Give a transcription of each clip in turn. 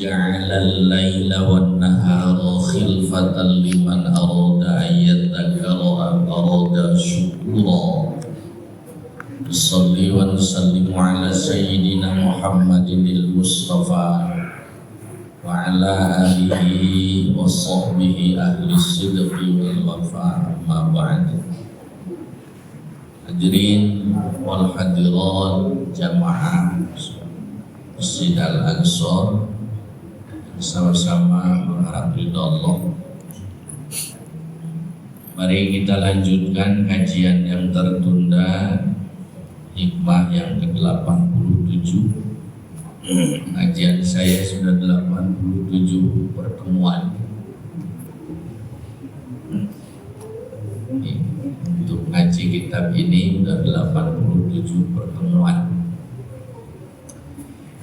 ja'alal laila wan nahara khilfatan liman arada an yadhakkara aw arada syukura. Shalli wa sallimu ala sayyidina Muhammadin Mustafa wa ala alihi wa sahbihi ahli sidqi wal wafa, amma ba'd. Hadirin wal hadirat jamaah Masjid Al-Aqsa, sama-sama mengharap ridha Allah. Mari kita lanjutkan kajian yang tertunda, hikmah yang ke-87. Kajian saya sudah 87 pertemuan. Untuk ngaji kitab ini sudah 87 pertemuan.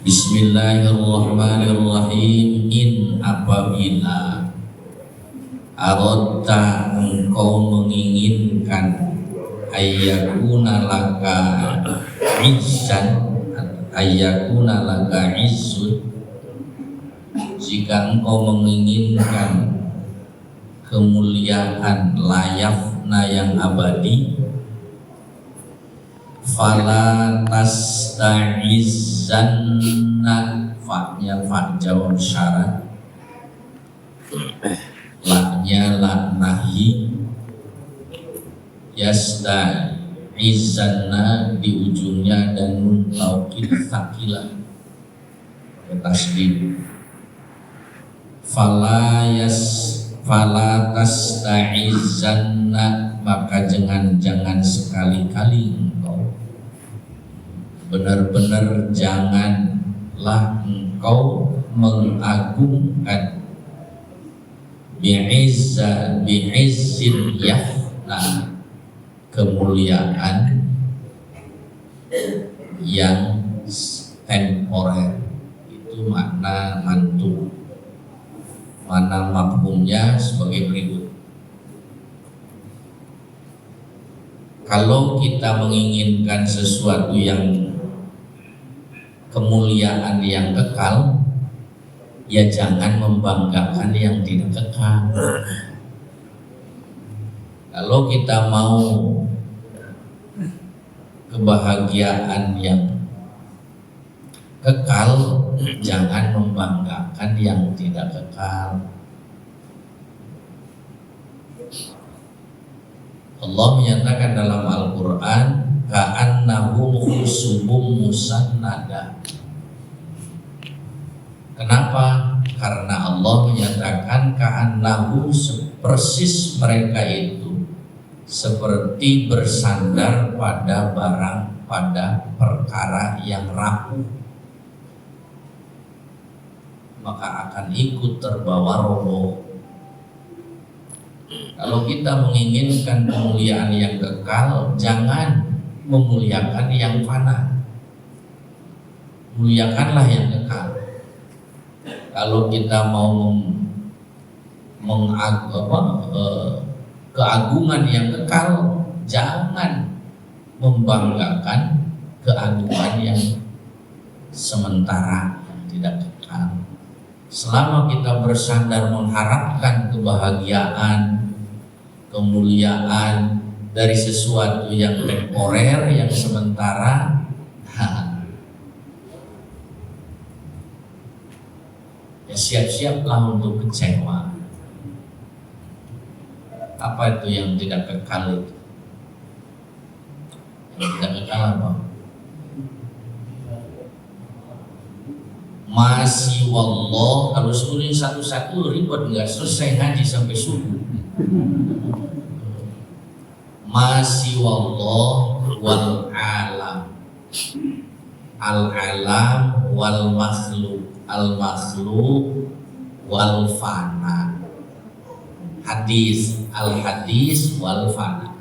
Bismillahirrahmanirrahim. In apabila aradta engkau menginginkan ayyakuna laka izzan, ayyakuna laka izzun, jika engkau menginginkan kemuliaan layafna yang abadi, fala tasta'izzanna, fa'nya fa' jawab syarat, laknya lak nahi, yasta'izzanna di ujungnya, dan nun taukid tsakilah tasdid. Fala tasta'izzanna, maka jangan sekali-kali engkau, benar-benar janganlah engkau mengagungkan bi'izzin yafna, kemuliaan yang temporer. Itu makna mantu. Mana mafhumnya sebagai berikut. Kalau kita menginginkan sesuatu yang kemuliaan yang kekal, ya jangan membanggakan yang tidak kekal. Kalau kita mau kebahagiaan yang kekal, jangan membanggakan yang tidak kekal. Allah menyatakan dalam Al-Quran, ka'annahum khusubum musannada. Kenapa? Karena Allah menyatakan ka'annahu, persis mereka itu seperti bersandar pada barang, pada perkara yang rapuh, maka akan ikut terbawa roboh. Kalau kita menginginkan kemuliaan yang kekal, jangan memuliakan yang fana, muliakanlah yang kekal. Kalau kita mau keagungan yang kekal, jangan membanggakan keagungan yang sementara, yang tidak kekal. Selama kita bersandar mengharapkan kebahagiaan, kemuliaan dari sesuatu yang temporer, yang sementara, ya siap-siaplah untuk kecewa. Apa itu yang tidak kekal itu? Yang tidak kekal apa? Masih wallah, kalau sebutin satu-satu ribet, nggak selesai ngaji sampai subuh. Masih wallah wal alam, al alam wal makhluk, al makhluk wal fana. hadis, al-hadis wal fana.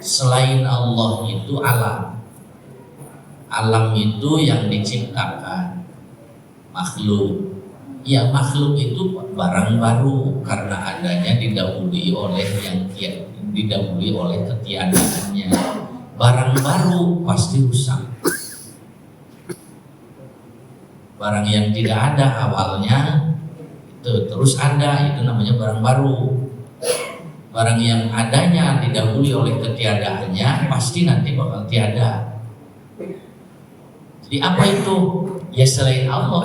Selain Allah itu alam. Alam itu yang diciptakan makhluk. Ya makhluk itu barang baru karena adanya didahului oleh ketiadaannya. Barang baru pasti rusak. Barang yang tidak ada awalnya itu terus ada, itu namanya barang baru. Barang yang adanya didahului oleh ketiadaannya pasti nanti bakal tiada. Jadi apa itu? Ya selain Allah.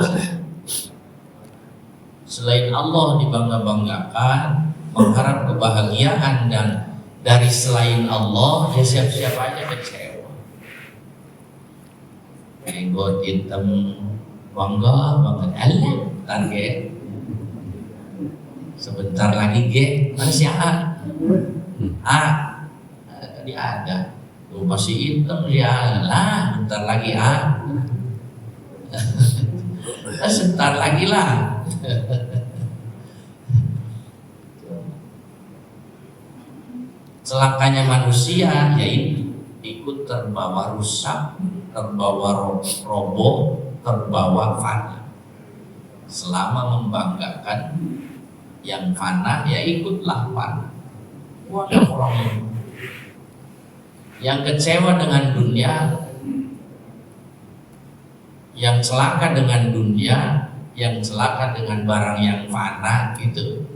Selain Allah dibangga-banggakan, mengharap kebahagiaan, dan dari selain Allah ya siap-siap aja kecewa. Enggot hitam bangga banget, Allah target. Sebentar lagi masih tadi ada, tuh masih hitam ya lah, bentar lagi sebentar lagi lah. Celakanya manusia yaitu ikut terbawa rusak, terbawa roboh, terbawa fana. Selama membanggakan yang fana ya ikutlah fana. Orang yang kecewa dengan dunia, yang celaka dengan dunia, yang celaka dengan barang yang fana gitu.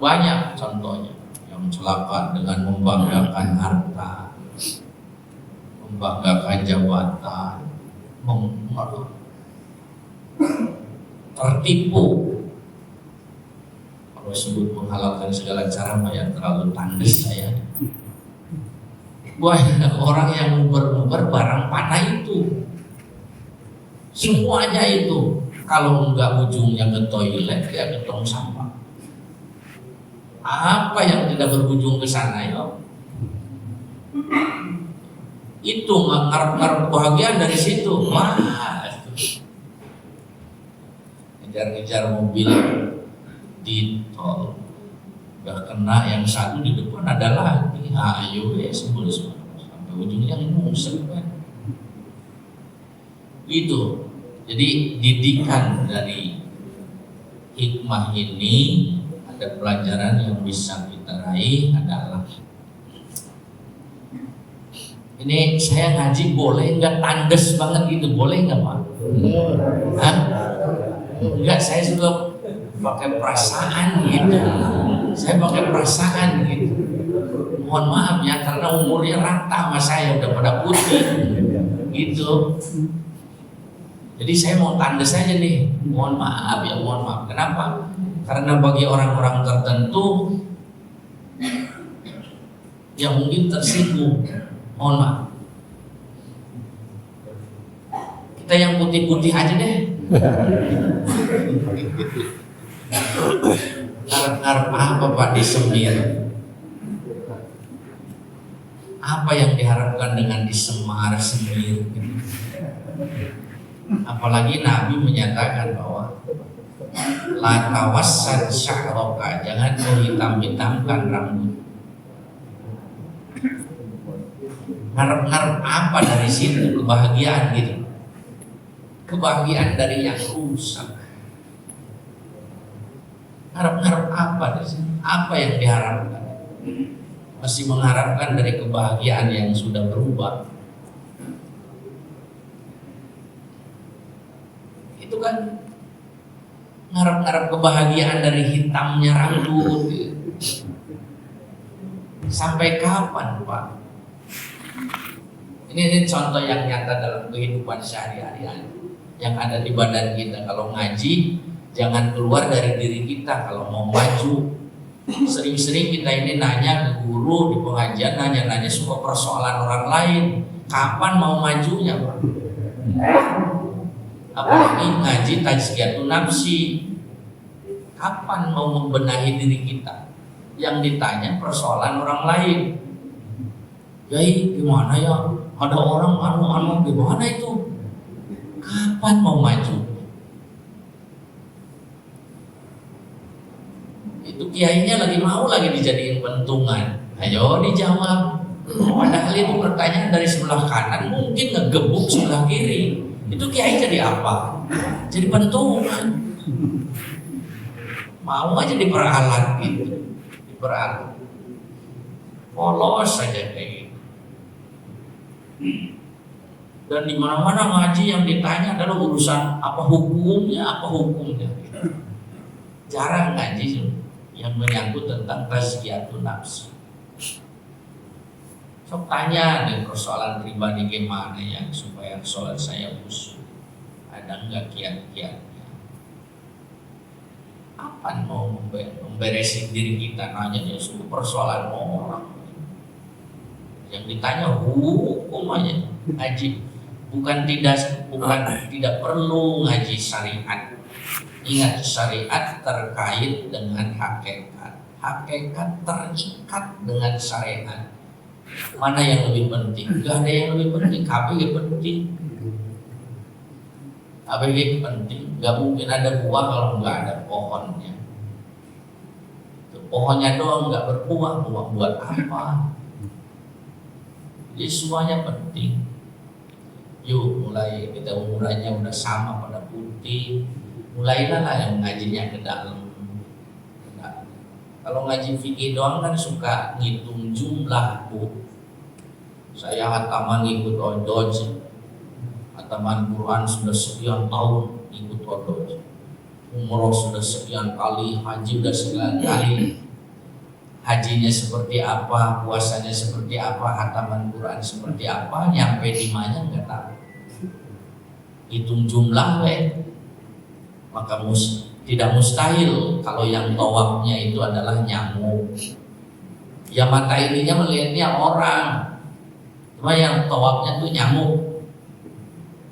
Banyak contohnya. Yang celaka dengan membanggakan harta, membanggakan jabatan, tertipu. Kalau sebut menghalalkan segala cara yang terlalu tandas saya. Banyak orang yang nguber-nguber barang panah itu. Semuanya itu. Kalau enggak ujungnya ke toilet ya ke tong sampah. Apa yang tidak berujung ke sana ya? Itu ngarep-ngarep bahagia dari situ. Wah, ngejar-ngejar mobil di tol, udah kena yang satu di depan ada lagi. Ayo semua sampai ujungnya ngusep kan. Itu. Jadi didikan dari hikmah ini, ada pelajaran yang bisa kita raih adalah ini saya ngaji boleh nggak tandes banget gitu, boleh nggak Pak? Enggak, saya suka pakai perasaan gitu. Saya pakai perasaan gitu. Mohon maaf ya karena umurnya rata sama saya udah pada putih gitu. Jadi saya mau tandes aja nih. Mohon maaf ya, mohon maaf. Kenapa? Karena bagi orang-orang tertentu yang mungkin tersinggung, mohon maaf. Kita yang putih-putih aja deh. Ngarep-ngarep apa Pak disemir? Apa yang diharapkan dengan disemar-semir? Apalagi Nabi menyatakan bahwa la tawassan sya'roka, jangan kau hitam-hitamkan rambut. Ngarep-ngarep apa dari situ? Kebahagiaan gitu. Kebahagiaan dari yang rusak. Ngarep-ngarep apa dari situ? Apa yang diharapkan? Masih mengharapkan dari kebahagiaan yang sudah berubah. Itu kan ngarep-ngarep kebahagiaan dari hitamnya rambut. Sampai kapan Pak? Ini contoh yang nyata dalam kehidupan sehari-hari yang ada di badan kita. Kalau ngaji jangan keluar dari diri kita. Kalau mau maju, sering-sering kita ini nanya ke guru di pengajian, nanya semua persoalan orang lain. Kapan mau majunya Pak? Apalagi ngaji tazkiyatun nafsi. Kapan mau membenahi diri kita? Yang ditanya persoalan orang lain. Yai gimana ya? Ada orang anu gimana itu? Kapan mau maju? Itu kiainya lagi mau lagi dijadiin pentungan. Ayo dijawab. Padahal itu pertanyaan dari sebelah kanan mungkin ngegebuk sebelah kiri. Itu kiai jadi apa? Jadi pentungan. Mau aja diperalat gitu. Diperalat. Polos saja kayak gitu. Dan di mana-mana ngaji yang ditanya adalah urusan apa hukumnya. Jarang ngaji yang menyangkut tentang tazkiyatun nafs. Sok tanya nih persoalan pribadi gimana ya supaya sholat saya khusyuk. Ada enggak kiat-kiatnya? Apa mau memberesin diri kita nanya semua persoalan orang. Yang ditanya hukum aja ngaji. Bukan tidak perlu ngaji syariat. Ingat, syariat terkait dengan hakikat. Hakikat terikat dengan syariat. Mana yang lebih penting? Gak ada yang lebih penting. KBG penting. KBG penting. Gak mungkin ada buah kalau nggak ada pohonnya. Pohonnya doang nggak berbuah, buah buat apa? Jadi semuanya penting. Yuk mulai kita umurannya udah sama pada putih. Mulailah lah yang ngajinya ke dalam. Nah, kalau ngaji fikih doang kan suka ngitung jumlah bu. Saya hataman ikut odoj, hataman Quran sudah sekian tahun ikut odoj, umroh sudah sekian kali, haji sudah sekian kali. Hajinya seperti apa, puasanya seperti apa, hataman Quran seperti apa, nyampe di mana nggak tahu. Hitung jumlah maka tidak mustahil kalau yang tawafnya itu adalah nyamuk. Ya mata ininya melihatnya orang, cuma yang tawafnya tuh nyamuk.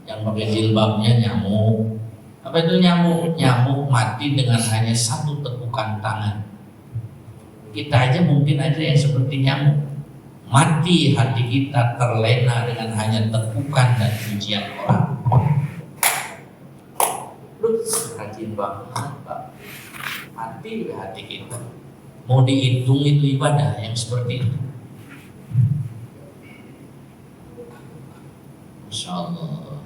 Yang pakai jilbabnya nyamuk. Apa itu nyamuk? Nyamuk mati dengan hanya satu tepukan tangan. Kita aja mungkin aja yang seperti nyamuk. Mati hati kita terlena dengan hanya tepukan dan pujian orang. Rajin banget Pak. Hati kita. Mau dihitung itu ibadah yang seperti itu. Masya Allah.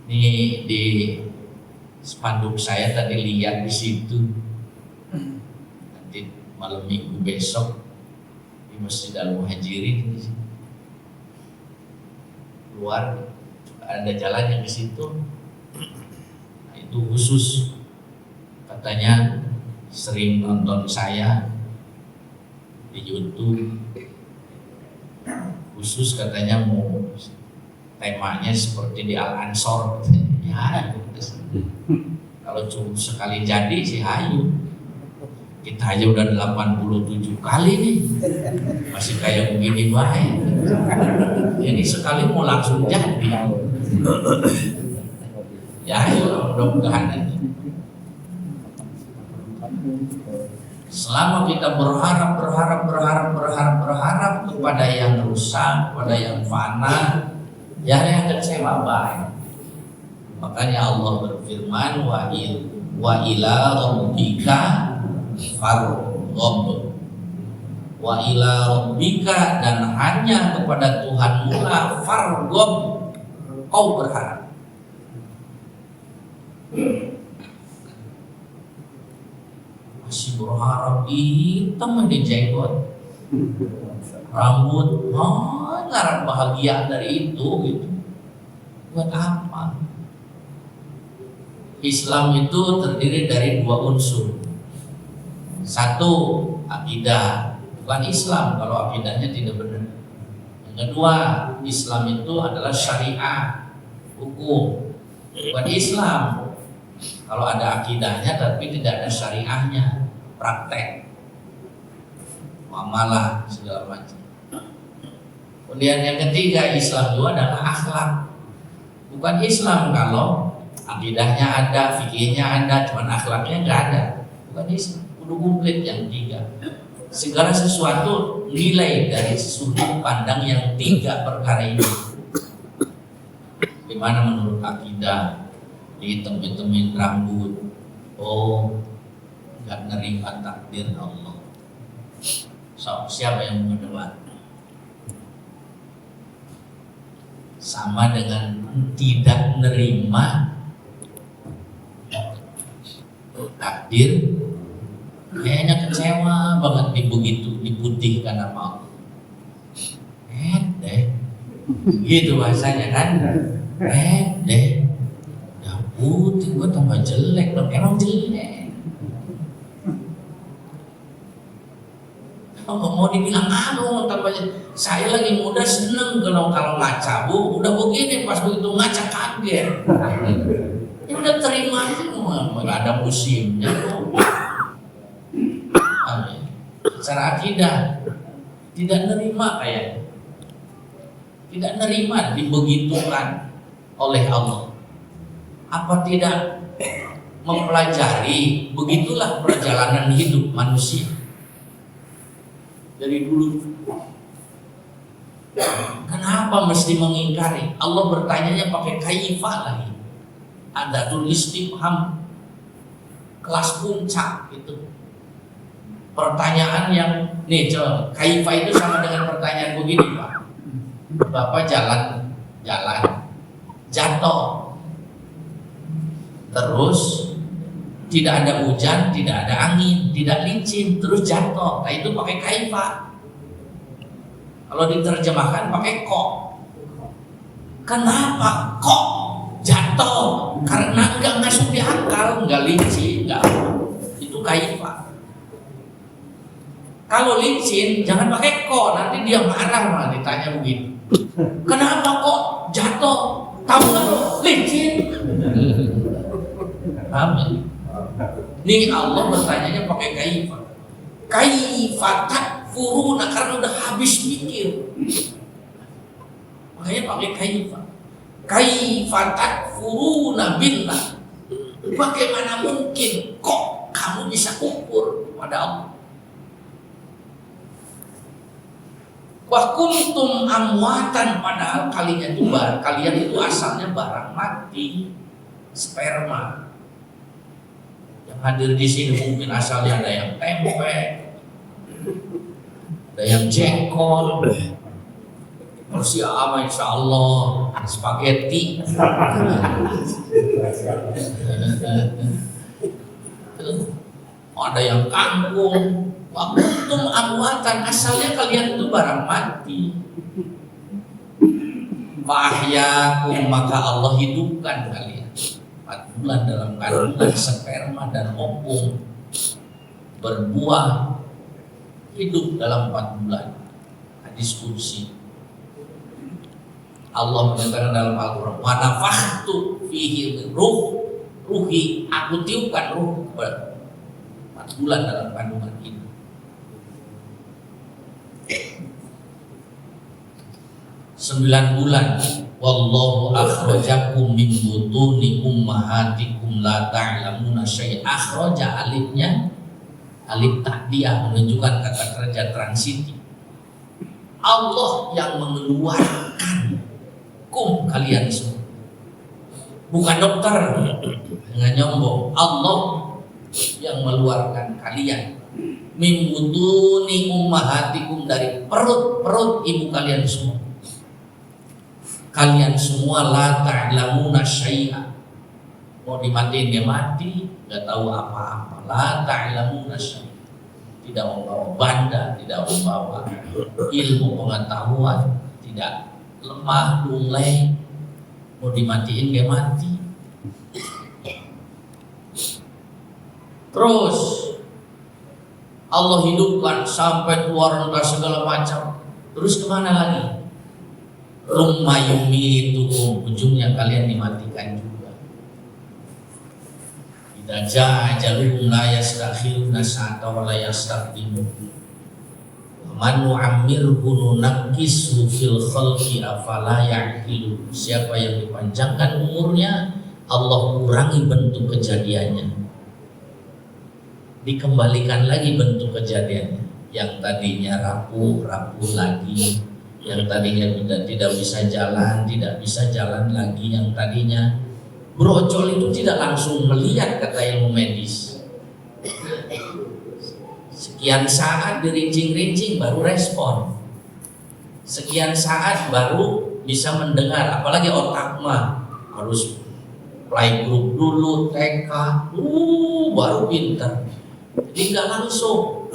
Ini di spanduk saya tadi lihat di situ. Nanti malam minggu besok di Masjid Al-Muhajirin keluar ada jalan yang ke situ. Itu khusus katanya sering nonton saya di YouTube, khusus katanya mau temanya seperti di Al-Ansor ya, kalau cuma sekali jadi sih hayu. Kita aja udah 87 kali nih masih kayak begini baik. Jadi sekali mau langsung jadi ya mudah-mudahan aja. Selama kita berharap kepada yang rusak, kepada yang fana, ya yang kecewa baik. Makanya Allah berfirman wa ila rabbika farghab. Wa ila rabbika, dan hanya kepada Tuhanmu lah farghab kau berharap. Masih berharap hitam di jenggot, rambut, ngarap bahagia dari itu gitu. Buat apa? Islam itu terdiri dari dua unsur. Satu, akidah. Bukan Islam kalau akidahnya tidak benar. Yang kedua, Islam itu adalah syariah, hukum. Bukan Islam kalau ada akidahnya tapi tidak ada syariahnya, praktek, muamalah segala macam. Kemudian yang ketiga, Islam itu adalah akhlak. Bukan Islam kalau akidahnya ada, fikihnya ada, cuman akhlaknya nggak ada. Bukan Islam. Kudu komplit yang tiga. Segala sesuatu nilai dari sudut pandang yang tiga perkara ini. Gimana menurut akidah? Dihitam-hitamin rambut, oh nggak nerima takdir Allah. So, siapa yang mau debat? Sama dengan tidak nerima takdir, kayaknya kecewa banget begitu diputihkan sama Allah. Deh, gitu bahasanya kan? Deh, udah putih, gue tambah jelek dong, emang jelek. Mau dibilang tambah jelek. Saya lagi muda seneng kalau ngaca, Bu, udah begini pas begitu ngaca kaget. Ya udah terima semua, nggak ada musimnya tuh. Amin. Secara akidah tidak nerima kayak, tidak nerima dibegitukan oleh Allah. Apa tidak mempelajari? Begitulah perjalanan hidup manusia dari dulu. Kenapa mesti mengingkari? Allah bertanyanya pakai kaifa lagi. Ada tulis istifham kelas puncak itu. Pertanyaan yang nih coba, kaifa itu sama dengan pertanyaan begini, Pak. Bapak jalan jatuh. Terus tidak ada hujan, tidak ada angin, tidak licin, terus jatuh. Nah itu pakai kaifa. Kalau diterjemahkan pakai kok. Kenapa kok jatuh? Karena nggak masuk di akal, nggak licin, nggak. Itu kaifa. Kalau licin jangan pakai kok, nanti dia marah malah ditanya begitu. Kenapa kok jatuh? Tahu nggak licin? Amin. Nih Allah bertanyanya pakai kaifa. Kaifa takfuruna, karena udah habis mikir. Makanya pakai kaifa. Kaifa takfuruna billah. Bagaimana mungkin kok kamu bisa kufur pada Allah? Wa kuntum amwatan, padahal kalian itu asalnya barang mati, sperma. Yang hadir di sini mungkin asalnya ada yang tempe, ada yang jengkol, Persia apa insya Allah, spaghetti. Ada yang kangkung. Waktu amwatan, asalnya kalian itu barang mati. Fahyakum, maka Allah hidupkan kalian 4 bulan dalam kandungan sperma dan ovum, berbuah, hidup dalam 4 bulan. Hadis qudsi. Allah menyatakan dalam Al-Quran, wa nafakhtu fihi ruhi, aku tiupkan ruh kepada 4 bulan dalam kandungan ini. 9 bulan. Wallahu akhrajakum min butuni ummahatikum la ta'lamuna syai'a. Akhraja, alifnya alif ta'diyah, menunjukkan kata kerja transitif. Allah yang mengeluarkan kalian semua, bukan dokter dengan nyombong. Allah yang mengeluarkan kalian min butuni ummahatikum, dari perut ibu kalian semua. Kalian semua la ta'lamuna syai'a, mau dimatiin dia mati, nggak tahu apa-apa. La ta'lamuna syai'a, tidak membawa banda, tidak membawa ilmu pengetahuan, tidak lemah lunglai, mau dimatiin dia mati. Terus Allah hidupkan sampai keluar darah segala macam. Terus kemana lagi? Rumah itu ujungnya kalian dimatikan juga. Idza jaa ajaluhum la yastakhiruna sa'atan wa la yastaqdimun. Man nu'ammirhu nunakkisu fil khalqi afala ya'qilu. Siapa yang dipanjangkan umurnya, Allah kurangi bentuk kejadiannya, dikembalikan lagi bentuk kejadiannya. Yang tadinya rapuh lagi. Yang tadinya tidak bisa jalan lagi. Yang tadinya brojol itu tidak langsung melihat, kata ilmu medis. sekian saat dirincing-rincing baru respon, sekian saat baru bisa mendengar. Apalagi otak mah harus playgroup dulu, TK, baru pintar. Jadi nggak langsung.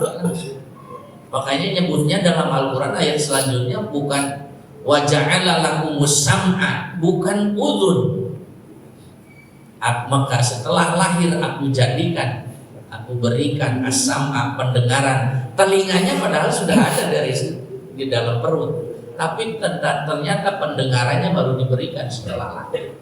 Makanya nyebutnya dalam Al-Quran ayat selanjutnya bukan waja'ala lakumus sam'a, bukan udhun. Maka setelah lahir aku jadikan, aku berikan as-sam'a, pendengaran. Telinganya padahal sudah ada dari di dalam perut, tapi ternyata pendengarannya baru diberikan setelah lahir.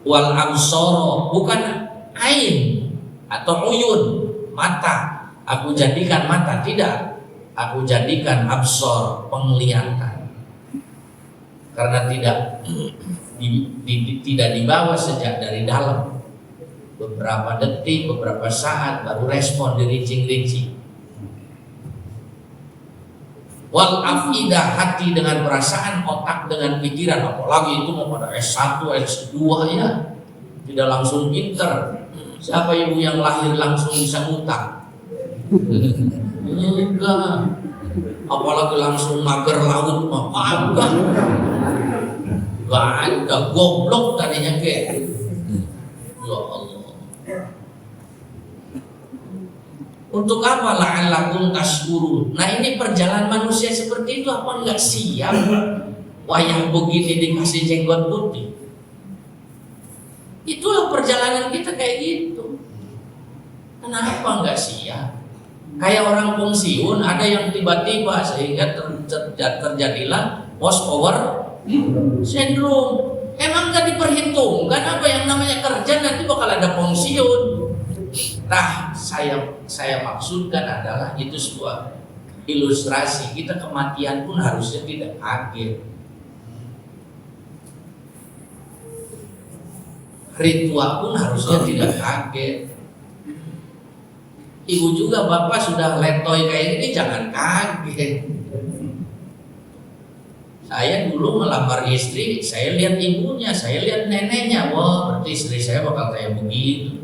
Wal absara, bukan ain atau uyun, mata. Aku jadikan mata, tidak. Aku jadikan absor, penglihatan. Karena tidak dibawa sejak dari dalam. Beberapa detik, beberapa saat baru respon dirincing-rincing. Wal afidah, hati dengan perasaan, otak dengan pikiran. Apalagi itu mau pada S1, S2 ya, tidak langsung pinter. Siapa ibu yang lahir langsung bisa ngutang? Enggak. Apalagi langsung mager laut mah enggak. Enggak goblok tadinya kayak. Ya Allah. Untuk apa la'allakum tashkurun? Nah ini perjalanan manusia seperti itu, apa enggak siap? Wayang begini dikasih jenggot putih. Itulah perjalanan kita kayak gitu. Kenapa enggak siap? Kayak orang pensiun, ada yang tiba-tiba sehingga terjadilah post power syndrome. Emang nggak diperhitungkan apa yang namanya kerja nanti bakal ada pensiun. Nah, saya maksudkan adalah itu sebuah ilustrasi. Kita kematian pun harusnya tidak kaget. Ritual pun harusnya tidak kaget. Ibu juga bapak sudah letoy kayak gini jangan kaget. Saya dulu melamar istri, saya lihat ibunya, saya lihat neneknya, wah berarti istri saya bakal kayak begitu.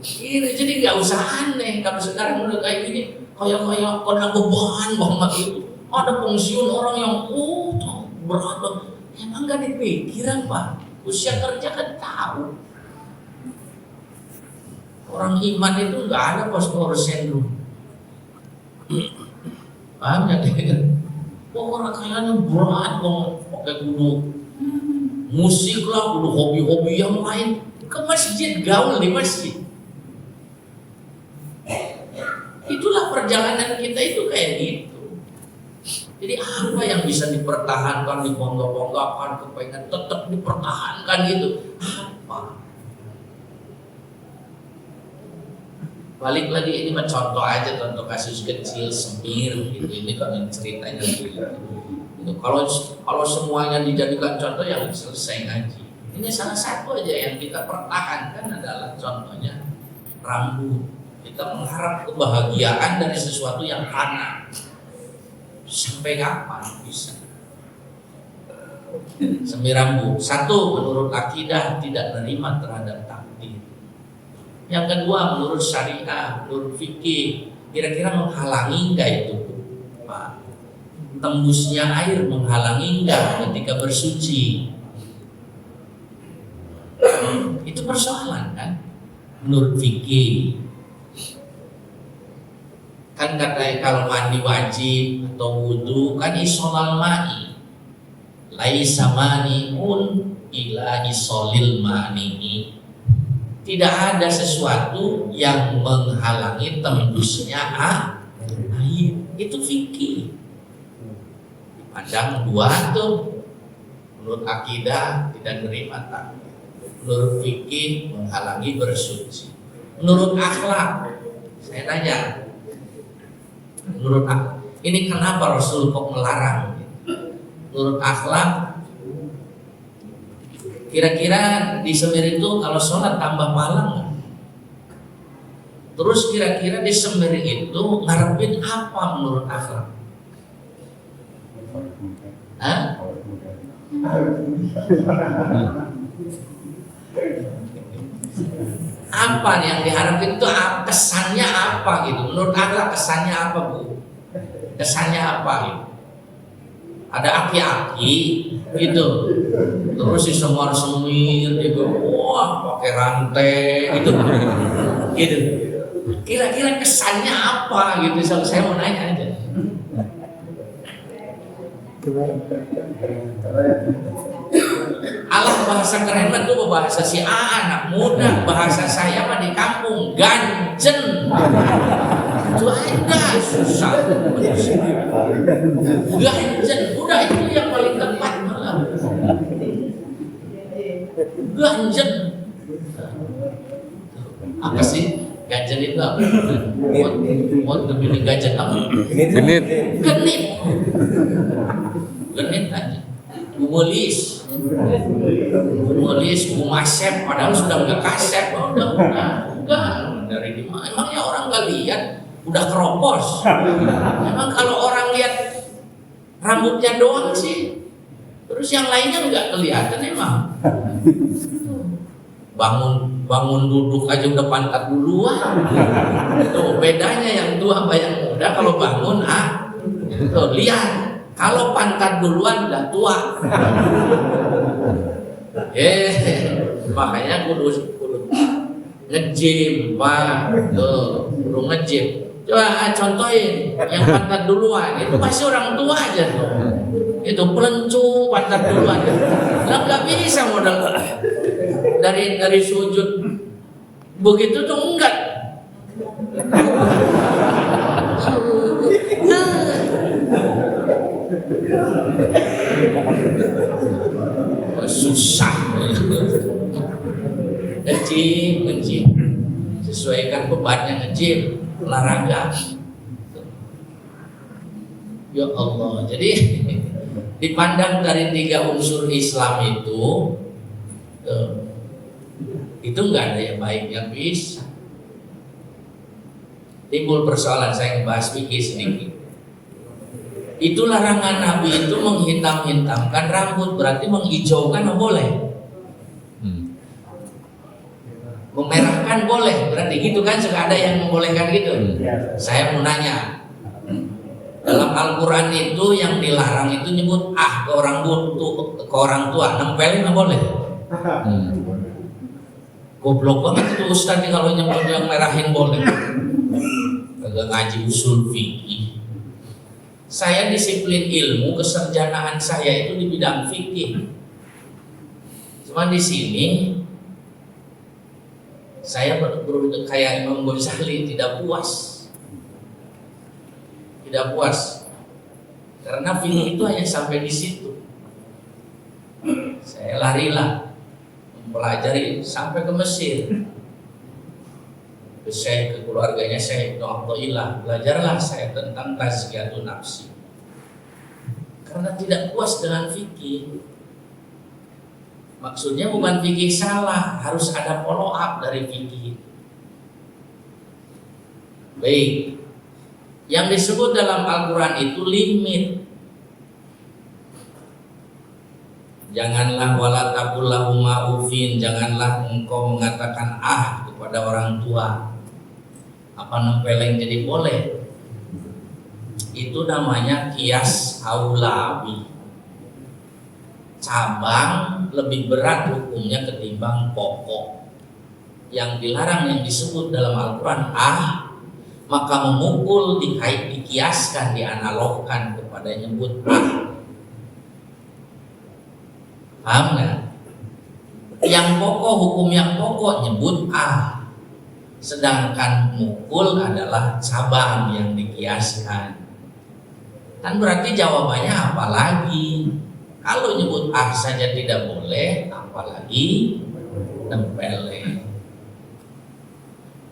Ini jadi nggak usah aneh kalau sekarang udah kayak gini, kayak kena beban banget itu. Ada pensiun orang yang berat, emang nggak dipikiran Pak. Usia kerja kan tahu. Orang iman itu nggak ada post-power syndrome. Paham ya? Orang kayaknya berat banget, pakai kudu musik lah, kudu hobi-hobi yang lain. Ke masjid, gaul di masjid. Itulah perjalanan kita itu kayak gitu. Jadi apa yang bisa dipertahankan, dibongkar-bongkarkan, kepengen tetap dipertahankan gitu? Apa? Balik lagi ini contoh aja, contoh kasus kecil Semir gitu. Ini kalau ceritanya gitu. Kalau semuanya dijadikan contoh yang selesai ngaji. Ini salah satu aja yang kita pertahankan adalah contohnya rambut. Kita mengharap kebahagiaan dari sesuatu yang fana. Sampai kapan bisa? Semir rambut. Satu, menurut akidah tidak menerima terhadap takdir. Yang kedua, menurut syariah, menurut fikih, kira-kira menghalangi enggak itu, Pak? Tembusnya air menghalangi enggak ketika bersuci? Itu persoalan kan? Menurut fikih. Kan katanya kalau mandi wajib atau wudu kan isolal ma'i, laisa mani'un ila isolil mani'i. Tidak ada sesuatu yang menghalangi tembusnya air. Itu fikih. Dipandang dua tuh. Menurut akidah tidak menerima takdir. Menurut fikih menghalangi bersuci. Menurut akhlak, saya tanya. Menurut ini kenapa Rasul kok melarang? Menurut akhlak, kira-kira di Semir itu kalau sholat tambah malam nggak? Terus kira-kira di Semir itu ngarepin apa menurut akhlak? Hah? Apa yang diharapkan itu, kesannya apa gitu? Menurut Anda kesannya apa, Bu? Kesannya apa gitu? Ada aki-aki gitu, terus si semar-semir gitu, wah pakai rantai gitu, gitu. Kira-kira kesannya apa gitu? Saya mau nanya aja. Allah bahasa keren itu bahasa si anak muda, bahasa saya mah di kampung ganjen. Itu aja susah. Ganjen, udah itu yang paling tepat malah. Ganjen. Apa sih? Ganjen itu apa? Buat demi ganjen apa? Genit. Genit. Genit aja. Gumelis, gumasep, padahal sudah nggak kasep, udah dari di mana? Emangnya orang nggak lihat, udah keropos. Emang kalau orang lihat rambutnya doang sih, terus yang lainnya nggak kelihatan emang. Bangun duduk aja udah pantat duluan. Tuh bedanya yang tua sama yang muda, kalau bangun tuh lihat. Kalau pantat duluan udah tua. Makanya kudu nge-gym, Pak. Tuh, kudu nge-gym. Coba contohin yang pantat duluan, itu pasti orang tua aja tuh. Itu pelencu pantat duluan. Lah enggak bisa modal dari sujud. Begitu tuh enggak. Susah. Nge-gym, sesuaikan bebannya, nge-gym, olahraga. Ya Allah, jadi dipandang dari 3 unsur Islam itu nggak ada yang baik yang bisa. Timbul persoalan, saya ngebahas fikih sedikit. Itu larangan Nabi itu menghitam-hitamkan rambut, berarti menghijaukan boleh. Memerahkan boleh, berarti gitu kan, suka ada yang membolehkan gitu. Saya mau nanya, dalam Al-Quran itu yang dilarang itu nyebut ke orang tua, nempelin nggak boleh. Goblok banget itu Ustaz kalau nyebut yang merahin boleh. Kagak ngaji usul fikih. Saya disiplin ilmu, keserjanaan saya itu di bidang fikih. Cuma di sini saya kayak Imam Ghazali tidak puas. Tidak puas. Karena fikih itu hanya sampai di situ. Saya larilah mempelajari sampai ke Mesir. Saya ke keluarganya saya Ibnu Athaillah, belajarlah saya tentang tazkiyatun nafsi. Karena tidak puas dengan fikih. Maksudnya bukan fikih salah, harus ada follow up dari fikih. Baik. Yang disebut dalam Al-Quran itu limit. Janganlah wala taqul lahuma ufin, janganlah engkau mengatakan kepada orang tua. Apa nempeleng jadi boleh? Itu namanya kias aulawi. Cabang lebih berat hukumnya ketimbang pokok. Yang dilarang yang disebut dalam Al-Quran maka memukul dikiaskan, dianalogkan kepada nyebut paham nggak? Yang pokok, hukum yang pokok nyebut sedangkan mukul adalah cabang yang dikiaskan. Kan berarti jawabannya apa lagi? Kalau nyebut saja tidak boleh, apalagi nempeleng.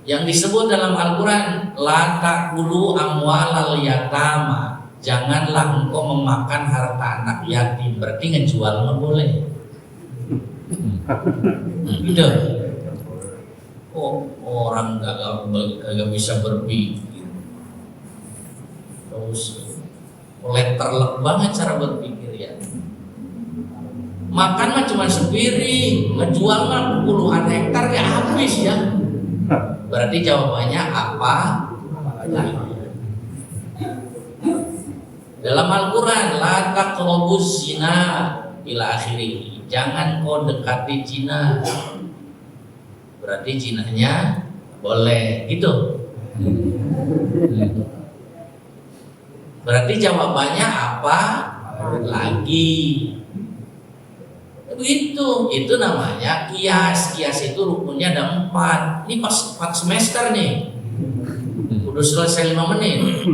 Yang disebut dalam Al-Quran, la ta'kulu amwalal yatama, janganlah engkau memakan harta anak yatim. Berarti ngejual nggak boleh. Gitu. Orang gak bisa berpikir. Terus terlek banget cara berpikir ya. Makan mah cuma sepiring, ngejual mah puluhan hektar ya habis ya. Berarti jawabannya apa? Dalam Al-Quran, la taqrabuz zina ila akhirih. Jangan kau dekati zina. Berarti zinanya boleh gitu. Berarti jawabannya apa lagi? Begitu, itu namanya kias. Kias itu rukunnya ada 4. Ini pas 4 semester nih. Udah selesai 5 menit.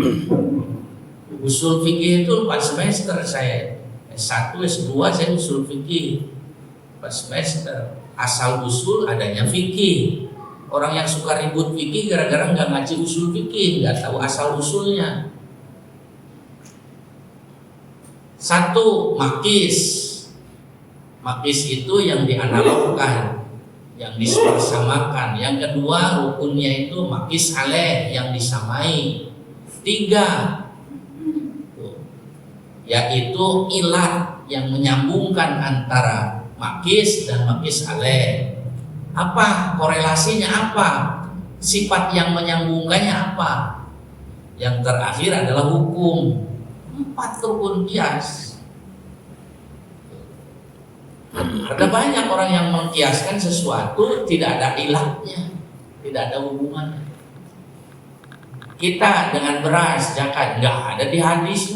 Usul fikih itu 4 semester saya. S1, S2 saya usul fikih 4 semester. Asal usul adanya fikih. Orang yang suka ribut fikih gara-gara nggak ngaji usul fikih, nggak tahu asal usulnya. 1, makis. Makis itu yang dianalogkan, yang disebersamakan. Yang kedua rukunnya itu makis aleh, yang disamai. 3, yaitu ilat yang menyambungkan antara makis dan makis aleh. Apa korelasinya, apa sifat yang menyambungkannya, apa? Yang terakhir adalah hukum. 4 rukun kias. Ada banyak orang yang mengkiaskan sesuatu tidak ada ilatnya, tidak ada hubungannya. Kita dengan beras zakat nggak ada di hadis.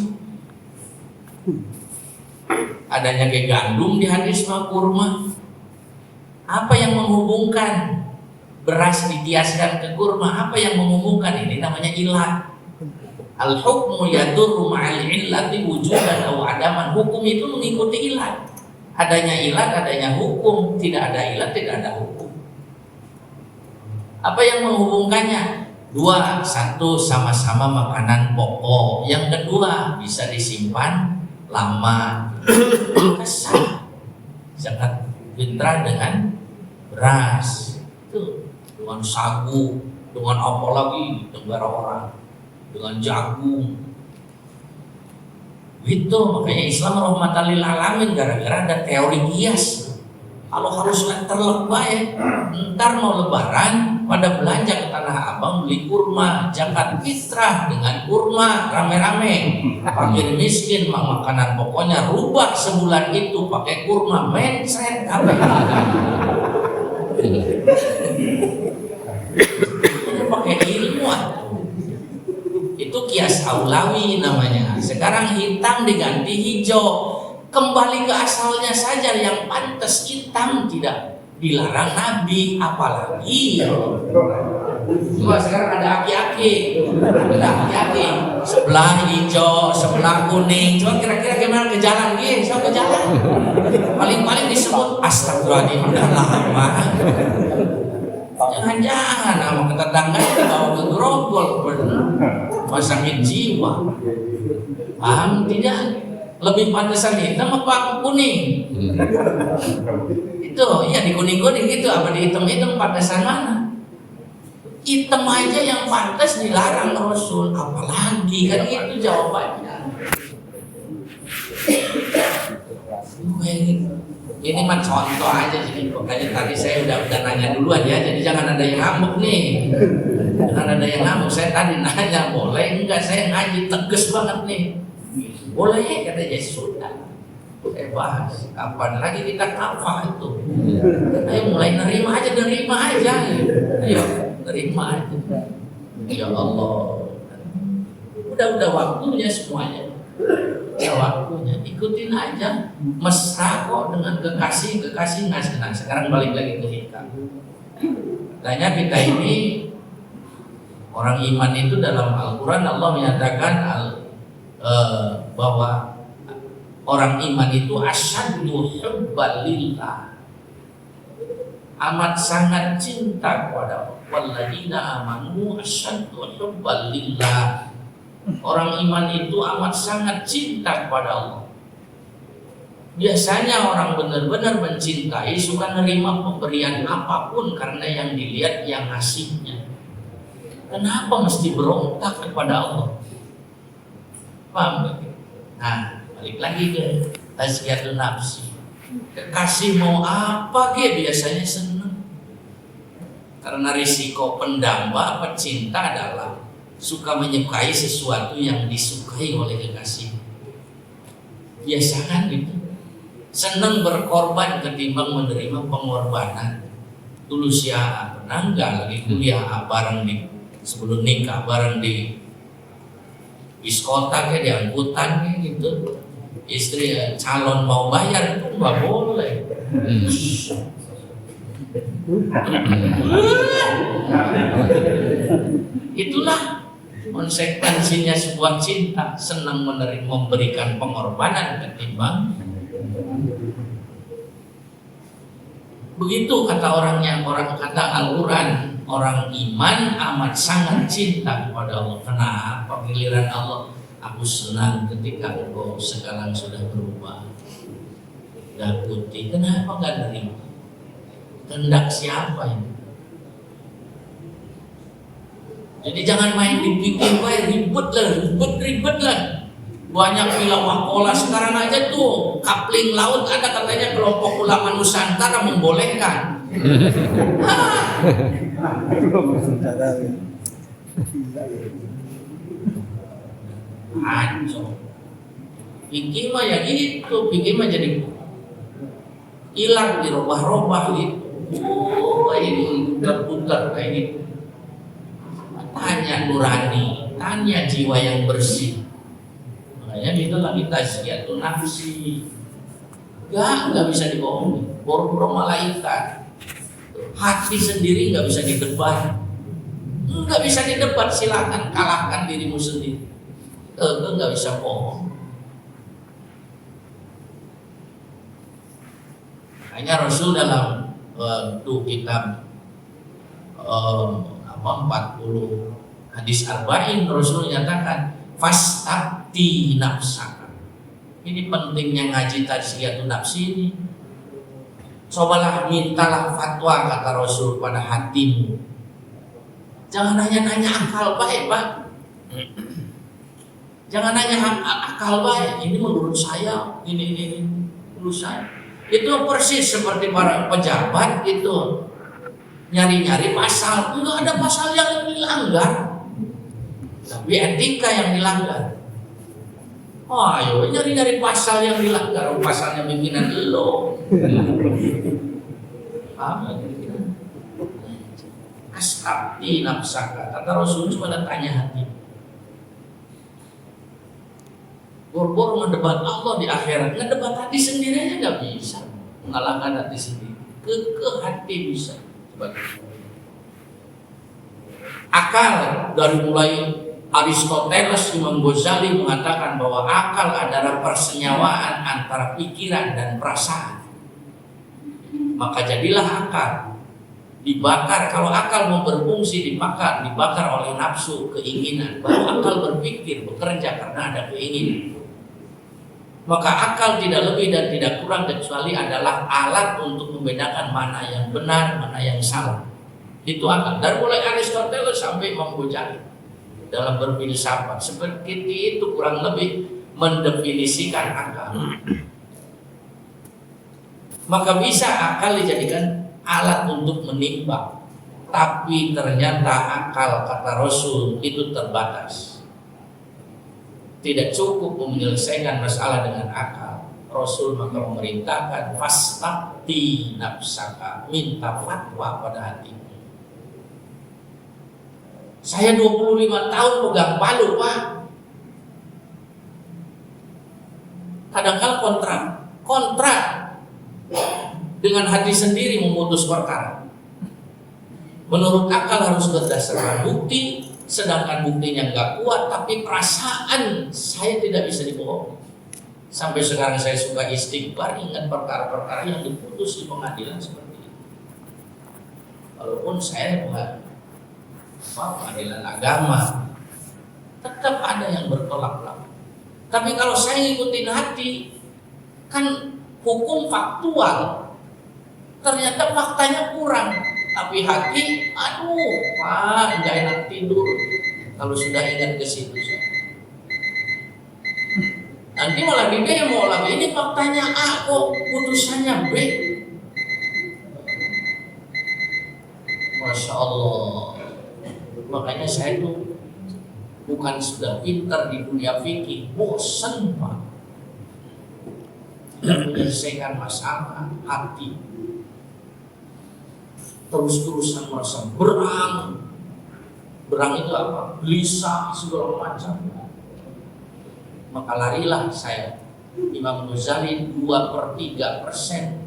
Adanya kayak gandum di hadis mah kurma. Apa yang menghubungkan beras dikiaskan ke kurma? Apa yang menghubungkan? Ini namanya ilat. Al-hukmu yadurru ma'al illati wujudan aw adaman. Hukum itu mengikuti ilat. Adanya ilat, adanya hukum. Tidak ada ilat, tidak ada hukum. Apa yang menghubungkannya? 2, 1 sama-sama makanan pokok. Yang kedua bisa disimpan lama. Kesal. Zakat fitrah dengan beras. Itu dengan sagu, dengan apa lagi negara orang, dengan jagung. Itu makanya Islam rahmatan lil alamin, gara-gara ada teori kias. Kalau harus terlebay, ntar mau lebaran pada belanja ke Tanah Abang beli kurma zakat fitrah dengan kurma rame-rame. Fakir miskin makanan pokoknya rubah sebulan itu pakai kurma, mencret apa? Pakai ilmu. Itu kias aulawi namanya. Sekarang hitam diganti hijau, kembali ke asalnya saja. Yang pantas hitam tidak dilarang Nabi, apalagi cuma sekarang ada aki-aki, sebelah hijau, sebelah kuning. Coba kira-kira gimana ke jalan dia? So ke jalan paling disebut astagfirullahaladzim, udah lama. Jangan-jangan sama ketetangganya dibawa ke grogol, sakit jiwa. Paham tidak? Lebih pantesan hitam apa kuning? Itu ya di kuning-kuning gitu, apa di hitam-hitam pantesan mana? Hitam aja yang pantas dilarang Rasul, apalagi kan itu jawabannya. Ini mah contoh aja, jadi pokoknya tadi saya udah nanya duluan ya, jadi jangan ada yang ngamuk nih. Jangan ada yang ngamuk, saya tadi nanya boleh enggak, saya ngaji tegas banget nih. Boleh katanya, sudah. Saya bahas, kapan lagi kita kafah itu. Ayo mulai nerima aja. Ayo nerima aja. Ya Allah. Udah waktunya semuanya. Ya waktunya, ikutin aja. Mesra kok dengan kekasih nggak. Nah, sekarang balik lagi ke kita. Tanya kita ini orang iman itu dalam Al-Quran Allah menyatakan bahwa orang iman itu asyaddu hubban lillah, amat sangat cinta kepada walladzina amanu asyaddu hubban lillah. Orang iman itu amat sangat cinta kepada Allah. Biasanya orang benar-benar mencintai suka nerima pemberian apapun karena yang dilihat yang ngasihnya. Kenapa mesti berontak kepada Allah? Paham? Nah, balik lagi ke tazkiyatun nafsi. Kekasih mau apa biasanya seneng. Karena risiko pendamba pecinta adalah suka menyukai sesuatu yang disukai oleh kekasih. Biasakan gitu. Seneng berkorban ketimbang menerima pengorbanan. Dulu si A pernah nggak lagi kuliah bareng di sebelum nikah bareng di diskotak ya, di angkutan kayak gitu. Istri calon mau bayar itu nggak boleh. Itulah konsekuensinya sebuah cinta, senang memberikan pengorbanan ketimbang. Begitu kata orangnya, orang kata Al-Quran, orang iman amat sangat cinta kepada Allah. Kenapa? Giliran Allah, aku senang ketika engkau sekarang sudah berubah dan putih. Kenapa nggak nerima? Kehendak siapa ini? Jadi jangan main dibikin ribet lah. Banyak film Wakola sekarang aja tuh kapling laut ada katanya kelompok ulama Nusantara membolehkan. Anco. Pikir mah ya gitu, pikir mah jadi hilang dirobah-robah gitu. Ini putar-putar kayak gitu. Tanya nurani, tanya jiwa yang bersih. Makanya itulah kita tazkiyatun nafsi. Nggak bisa dibohongi. Boro-boro malaikat. Hati sendiri nggak bisa didebat. Nggak bisa didebat, silakan kalahkan dirimu sendiri. Nggak bisa bohong. Hanya Rasul dalam kitab 40 hadis arba'in Rasul nyatakan fastaqti nafsaka. Ini pentingnya ngaji tazkiyatun nafsi ini. Cobalah mintalah fatwa kata Rasul pada hatimu. Jangan hanya nanya akal baik, Pak. Jangan nanya akal baik. Ini menurut saya, ini menurut saya. Itu persis seperti para pejabat gitu. Nyari-nyari pasal, enggak ada pasal yang dilanggar, tapi etika yang dilanggar. Oh, ayo nyari-nyari pasal yang dilanggar, pasalnya pimpinan lo. Apa? Astaqti nafsaka. Kata Rasul cuma tanya hati. Boro-boro ngedebat Allah di akhirat, ngedebat hati sendiri aja nggak bisa mengalahkan hati sendiri. Ke hati bisa. Akal dari mulai Aristoteles, Imam Ghazali mengatakan bahwa akal adalah persenyawaan antara pikiran dan perasaan. Maka jadilah akal dibakar. Kalau akal mau berfungsi dibakar oleh nafsu, keinginan. Baru akal berpikir, bekerja karena ada keinginan. Maka akal tidak lebih dan tidak kurang kecuali adalah alat untuk membedakan mana yang benar, mana yang salah. Itu akal. Dari mulai Aristoteles sampai Imam Ghazali dalam berfilsafat seperti itu kurang lebih mendefinisikan akal. Maka bisa akal dijadikan alat untuk menimbang. Tapi ternyata akal kata Rasul itu terbatas. Tidak cukup menyelesaikan masalah dengan akal. Rasul maka memerintahkan fastaqti nafsaka, minta fatwa pada hatimu. Saya 25 tahun pegang palu, Pak. Kadang-kadang kontra dengan hati sendiri memutus perkara. Menurut akal harus berdasarkan bukti, sedangkan buktinya nggak kuat, tapi perasaan saya tidak bisa dibohongi. Sampai sekarang saya suka istighfar, ingat perkara-perkara yang diputus di pengadilan seperti itu. Walaupun saya bukan pengadilan agama, tetap ada yang bertolak belakang. Tapi kalau saya ngikutin hati, kan hukum faktual, ternyata faktanya kurang. Tapi hati, aduh, Pak, nggak enak tidur kalau sudah ingat ke situ. Nanti malah di demo lagi, ini faktanya A kok putusannya B. Masya Allah. Makanya saya tuh bukan sudah pintar di dunia fikih, bosan Pak. Tidak menyelesaikan masalah hati. Terus-terusan merasa berang. Berang itu apa? Gelisah segala macam. Maka larilah saya. Imam Ghazali 2/3%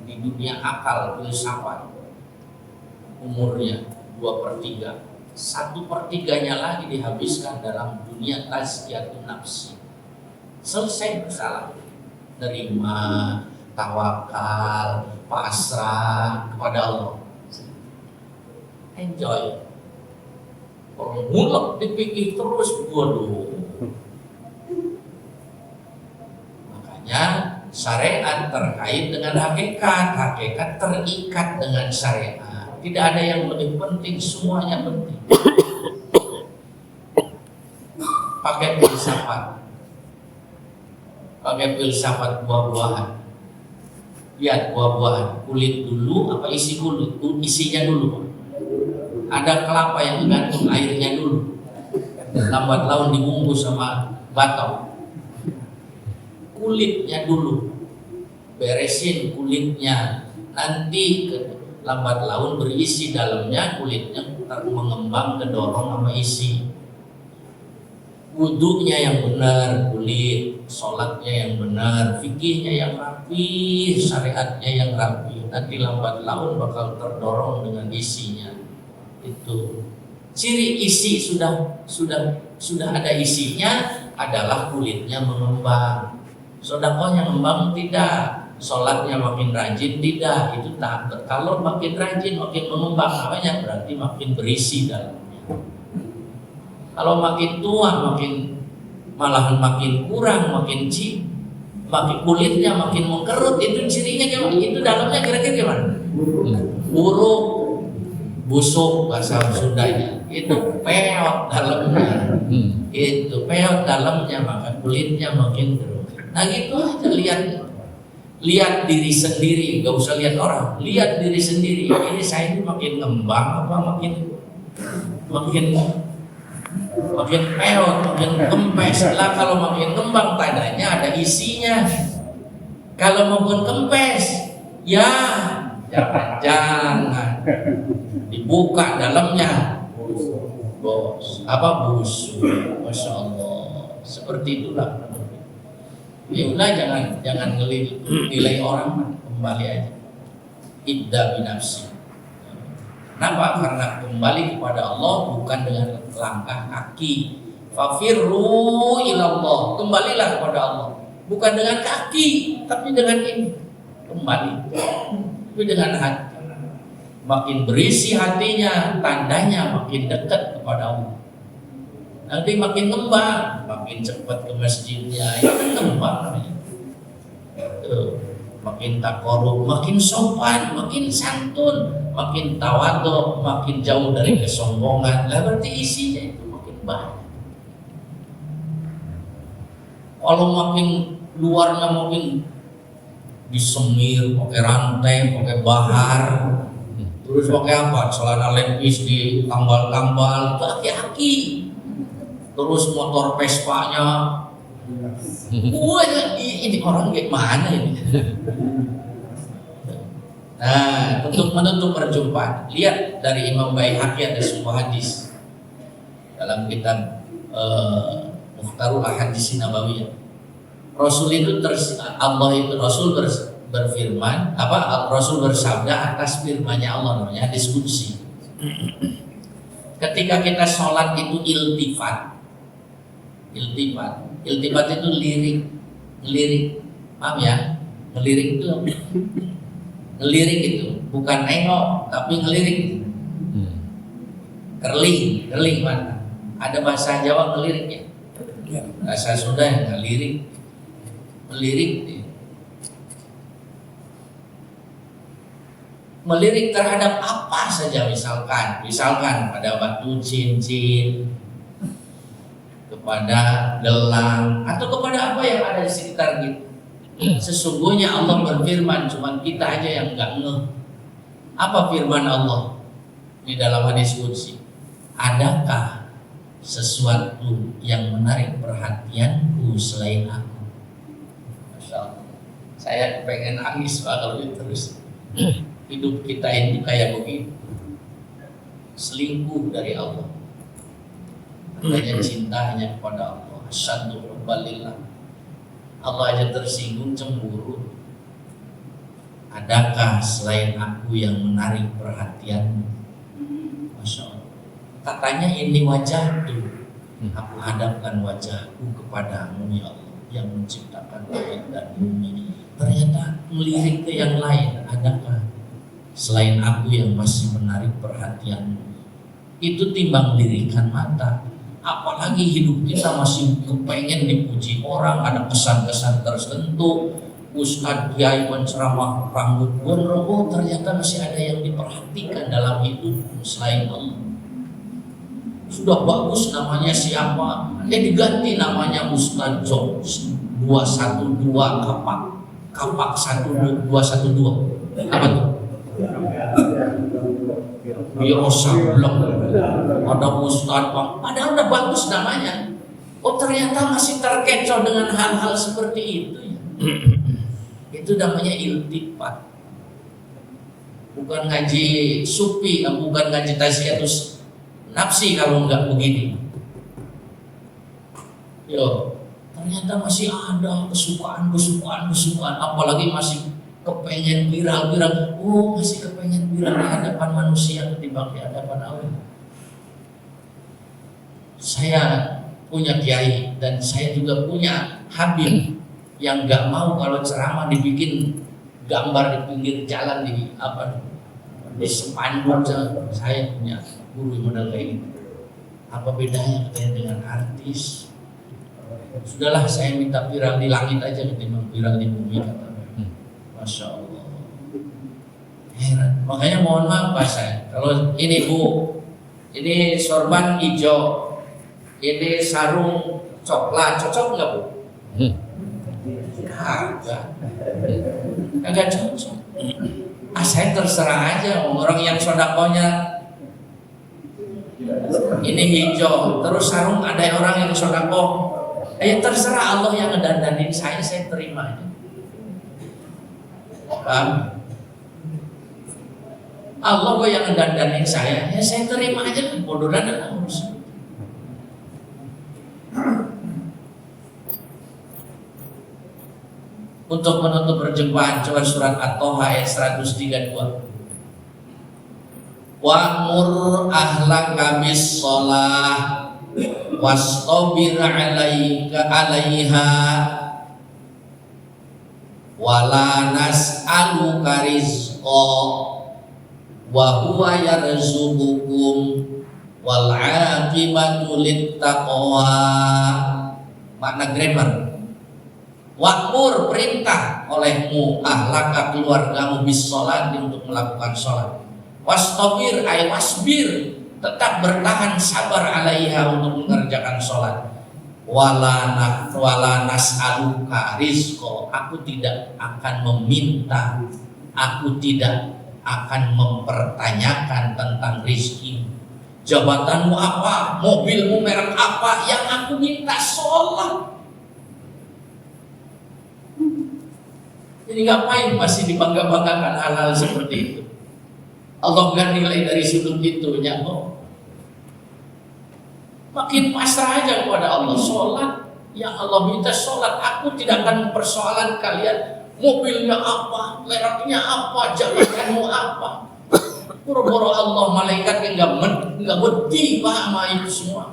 di dunia akal filsafat. Umurnya 2/3. 1/3-nya lagi dihabiskan dalam dunia tazkiyatun nafsi. Selesai masalah. Terima, tawakal, pasrah kepada Allah. Enjoy. Kalau mulak dipikir terus, waduh. Makanya syariat terkait dengan hakikat, hakikat terikat dengan syariat. Tidak ada yang lebih penting, semuanya penting. Pakai filsafat. Pakai filsafat buah-buahan. Lihat buah-buahan, kulit dulu apa isi kulit? Isinya dulu. Ada kelapa yang digantung airnya dulu. Lambat laun dibungkus sama batok. Kulitnya dulu. Beresin kulitnya. Nanti lambat laun berisi dalamnya, kulitnya mengembang kedorong sama isi. Wudunya yang benar, kulit, sholatnya yang benar, fikihnya yang rapi, syariatnya yang rapi. Nanti lambat laun bakal terdorong dengan isinya. Itu ciri isi sudah ada isinya adalah kulitnya mengembang. Sedekahnya ngembang tidak, sholatnya makin rajin tidak, itu tak. Kalau makin rajin makin mengembang namanya berarti makin berisi dalamnya. Kalau makin tua malahan makin kurang, makin kulitnya makin mengkerut, itu cirinya gimana? Itu dalamnya kira-kira gimana? Buruk, busuk bahasa Sundanya. Itu peot dalamnya. Itu peot dalamnya, maka kulitnya makin keruh. Nah gitu aja, lihat diri sendiri, gak usah lihat orang, lihat diri sendiri. Ini saya ini makin ngembang apa makin peot, makin kempes lah. Kalau makin kembang tandanya ada isinya. Kalau makin kempes, ya jangan dibuka dalamnya. Bos, apa busuk? Masya Allah. Seperti itulah. Ya udah, jangan nilai orang, kembali aja. Ibda binafsi. Kenapa? Karena kembali kepada Allah bukan dengan langkah kaki. Fafirru ilallah. Kembalilah kepada Allah. Bukan dengan kaki, tapi dengan ini. Kembali. Tapi dengan hati. Makin berisi hatinya, tandanya makin dekat kepada Allah. Nanti makin ngembang, makin cepat ke masjidnya. Itu kan ngembang namanya. Makin takorup, makin sopan, makin santun, makin tawadhu, makin jauh dari kesombongan. Lah berarti isinya itu makin baik. Kalau makin luarnya makin disemir, pakai rantai, pakai bahar, terus pakai apa? Celana levis di tambal-tambal, itu aki-aki. Terus motor Vespa-nya. Wah, ini orang gimana ini? Nah, untuk menutup perjumpaan, lihat dari Imam Baihaqi ada sebuah hadis dalam kitab Mukhtarul Ahadits Nabawiyah. Rasul itu Rasul berfirman, Rasul bersabda atas firman-Nya Allah, namanya hadis qudsi. Ketika kita sholat itu iltifat itu ngelirik, paham ya? Ngelirik itu bukan nengok tapi ngelirik. Kerling mana? Ada bahasa Jawa ngeliriknya. Bahasa Sunda yang ngelirik. Melirik terhadap apa saja, misalkan pada batu cincin, kepada gelang, atau kepada apa yang ada di sekitar kita. Sesungguhnya Allah berfirman, cuma kita aja yang nggak ngeh. Apa firman Allah di dalam hadis qudsi? Adakah sesuatu yang menarik perhatianku selain aku? Masya Allah. Saya pengen nangis Pak kalau itu terus. Hidup kita ini kayak begitu. Selingkuh dari Allah. Hanya cinta hanya kepada Allah. Asyaddu hubbalillah. Allah aja tersinggung, cemburu. Adakah selain aku yang menarik perhatianmu? Masya Allah. Katanya ini wajahku, aku hadapkan wajahku kepadamu ya Allah yang menciptakan langit dan bumi. Ternyata melirik ke yang lain. Adakah selain aku yang masih menarik perhatianmu? Itu timbang lirikan mata. Apalagi hidup kita masih kepengen dipuji orang, ada kesan-kesan tertentu. Ustadz Kiai menceramah rambut gondrong, oh ternyata masih ada yang diperhatikan dalam hidup selain Allah. Sudah bagus namanya siapa, diganti namanya Ustadz Jones 212 kapak 1212. Apa tuh? Biro sablon. Ada Ustadz Bang, padahal udah bagus namanya. Oh ternyata masih terkecoh dengan hal-hal seperti itu ya. Itu namanya iltifat. Bukan ngaji sufi, bukan ngaji tasyatus nafsi kalau enggak begini. Yo, ternyata masih ada kesukaan, apalagi masih kepengen viral. Oh, masih kepengen viral di hadapan manusia ketimbang di hadapan Allah. Saya punya kiai dan saya juga punya habib yang nggak mau kalau ceramah dibikin gambar di pinggir jalan di spanduk. Saya punya guru yang model kayak gitu. Apa bedanya katanya dengan artis? Sudahlah, saya minta viral di langit aja ketimbang viral di bumi, katanya. Masya Allah. Heran. Makanya mohon maaf Pak saya. Kalau ini Bu, ini sorban hijau, ini sarung coklat, cocok nggak Bu? Kagak cocok. Saya terserah aja, orang yang sodakonya ini hijau, terus sarung ada orang yang sodako, terserah Allah yang ngedandanin saya terima aja. Paham? Allah kok yang ngedandanin saya terima aja, bodoh dan urus. Untuk menutup perjumpaan, coba surat At-Toha ayat 132. Wa'mur ahlaka bis-shalah wastabir 'alaiha wala nas'aluka rizqa wa huwa yarzuqukum wal 'aqibatu lit-taqwa. Makna grammar. Wa'mur, perintah olehmu ahlaka, keluargamu, bis-shalah, untuk melakukan sholat. Wastabir ay wasbir, tetap bertahan sabar alaiha untuk mengerjakan sholat. Wala nas'aluka rizqa, aku tidak akan meminta, aku tidak akan mempertanyakan tentang rizki. Jabatanmu apa, mobilmu merek apa, yang aku minta sholat. Jadi ngapain masih dibangga-banggakan hal-hal seperti itu? Allah gak nilai dari sudut itu, nyamuk. Makin pasrah aja kepada Allah. Sholat, yang Allah minta sholat. Aku tidak akan mempersoalan kalian mobilnya apa, mereknya apa, jabatanmu apa. Boro-boro Allah, malaikat yang gak beti paham itu semua.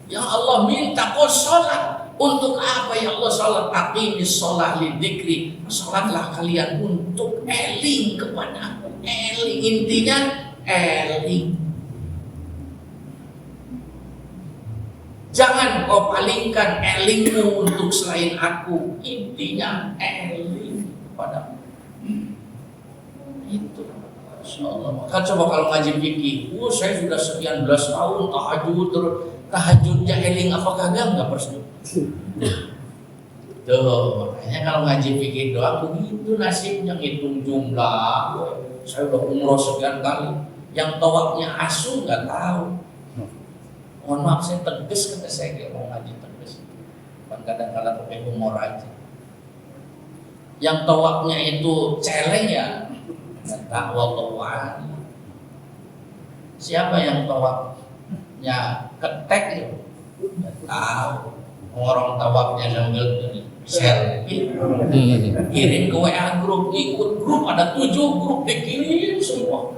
Yang Allah minta kau sholat. Untuk apa ya Allah sholat? Aqimis sholat lidzikri. Sholatlah kalian untuk eling kepada aku. Eling, intinya eling. Jangan kau palingkan elingmu untuk selain aku. Intinya eling kepada aku. Itu. Insya Allah. Maka coba kalau ngaji fikih, saya sudah sekian belas tahun tahajud terus. tahajudnya eling apa kagak nggak perlu. Tuh, makanya kalau ngaji fikih doang begitu nasibnya, ngitung jumlah. Saya udah umroh sekian kali, yang tawafnya asu nggak tahu. Mohon maaf saya tegas, kata saya kayak mau ngaji tegas. Kan kadang-kadang pakai humor aja. Yang tawafnya itu celeng ya, nggak tahu Allah. Siapa yang tawafnya ketek ya, nggak tahu. Orang tawafnya sambil selfie, kirim ke WA grup, ikut grup ada 7 grup dikirim semua.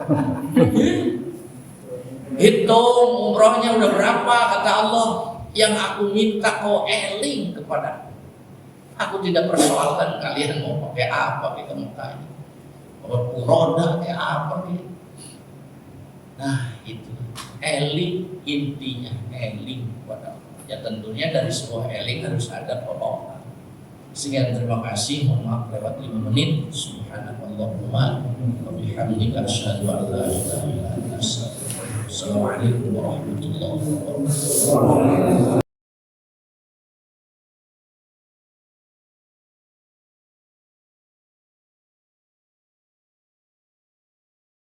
Hitung umrohnya udah berapa, kata Allah. Yang aku minta kau eling kepada aku, tidak persoalkan kalian mau pakai apa kita mukanya, mau roda kayak apa gitu. Nah itu eling, intinya eling kepada Allah. Ya tentunya dari sebuah eling harus ada pertolongan. Sekian, terima kasih. Mohon maaf lewat 5 menit. Subhanallahumma wa bihamdika asyhadu an la ilaha illa anta astaghfiruka wa atubu ilaik. Assalamualaikum warahmatullahi wabarakatuh.